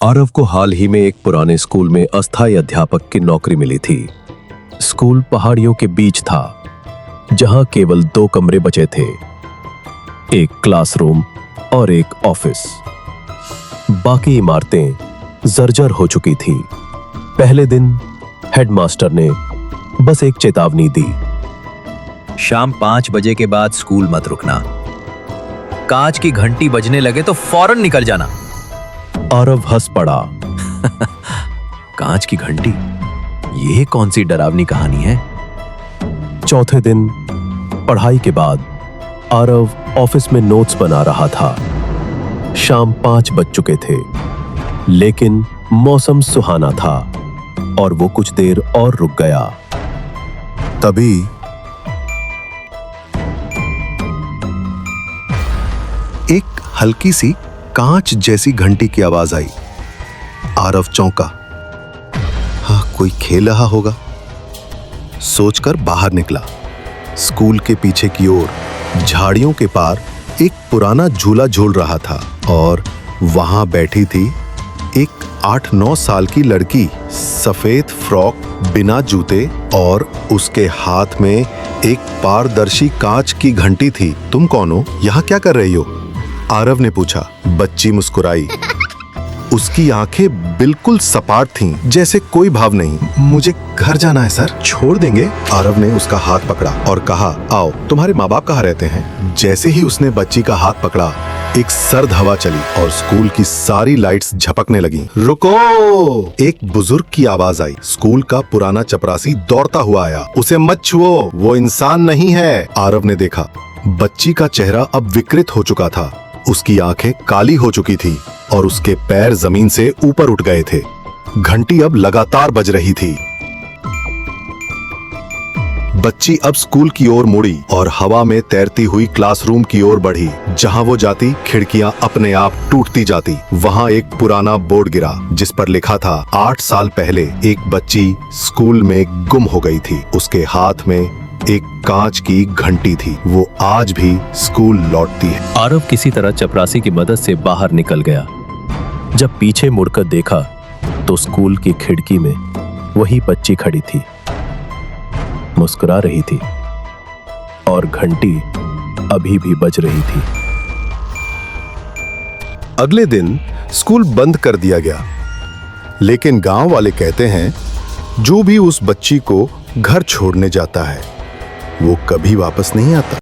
आरव को हाल ही में एक पुराने स्कूल में अस्थायी अध्यापक की नौकरी मिली थी। स्कूल पहाड़ियों के बीच था, जहां केवल 2 कमरे बचे थे, एक क्लासरूम और एक ऑफिस। बाकी इमारतें जर्जर हो चुकी थी। पहले दिन हेडमास्टर ने बस एक चेतावनी दी, शाम 5 बजे के बाद स्कूल मत रुकना। कांच की घंटी बजने लगे तो फौरन निकल जाना। आरव हंस पड़ा। कांच की घंटी, ये कौन सी डरावनी कहानी है? चौथे दिन पढ़ाई के बाद आरव ऑफिस में नोट्स बना रहा था। शाम 5 बज चुके थे, लेकिन मौसम सुहाना था और वो कुछ देर और रुक गया। तभी एक हल्की सी कांच जैसी घंटी की आवाज आई। आरव चौंका। हाँ, कोई खेल रहा होगा, सोचकर बाहर निकला। स्कूल के पीछे की ओर झाड़ियों के पार एक पुराना झूला झूल रहा था और वहां बैठी थी एक 8-9 साल की लड़की, सफेद फ्रॉक, बिना जूते, और उसके हाथ में एक पारदर्शी कांच की घंटी थी। तुम कौन हो? यहाँ क्या कर रही हो? आरव ने पूछा। बच्ची मुस्कुराई। उसकी आंखें बिल्कुल सपाट थीं, जैसे कोई भाव नहीं। मुझे घर जाना है सर, छोड़ देंगे? आरव ने उसका हाथ पकड़ा और कहा, आओ, तुम्हारे माँ बाप कहाँ रहते हैं? जैसे ही उसने बच्ची का हाथ पकड़ा, एक सर्द हवा चली और स्कूल की सारी लाइट्स झपकने लगी। रुको! एक बुजुर्ग की आवाज आई। स्कूल का पुराना चपरासी दौड़ता हुआ आया। उसे मत छुओ, वो इंसान नहीं है। आरव ने देखा, बच्ची का चेहरा अब विकृत हो चुका था। उसकी आंखें काली हो चुकी थी और उसके पैर जमीन से ऊपर उठ गए थे। घंटी अब लगातार बज रही थी। बच्ची अब स्कूल की ओर मुड़ी और हवा में तैरती हुई क्लासरूम की ओर बढ़ी। जहां वो जाती, खिड़कियां अपने आप टूटती जाती। वहां एक पुराना बोर्ड गिरा, जिस पर लिखा था, 8 साल पहले एक बच्ची स्कूल में गुम हो गई थी। उसके हाथ में एक कांच की घंटी थी। वो आज भी स्कूल लौटती है। आरव किसी तरह चपरासी की मदद से बाहर निकल गया। जब पीछे मुड़कर देखा तो स्कूल की खिड़की में वही बच्ची खड़ी थी, मुस्कुरा रही थी और घंटी अभी भी बज रही थी। अगले दिन स्कूल बंद कर दिया गया, लेकिन गांव वाले कहते हैं, जो भी उस बच्ची को घर छोड़ने जाता है, वो कभी वापस नहीं आता।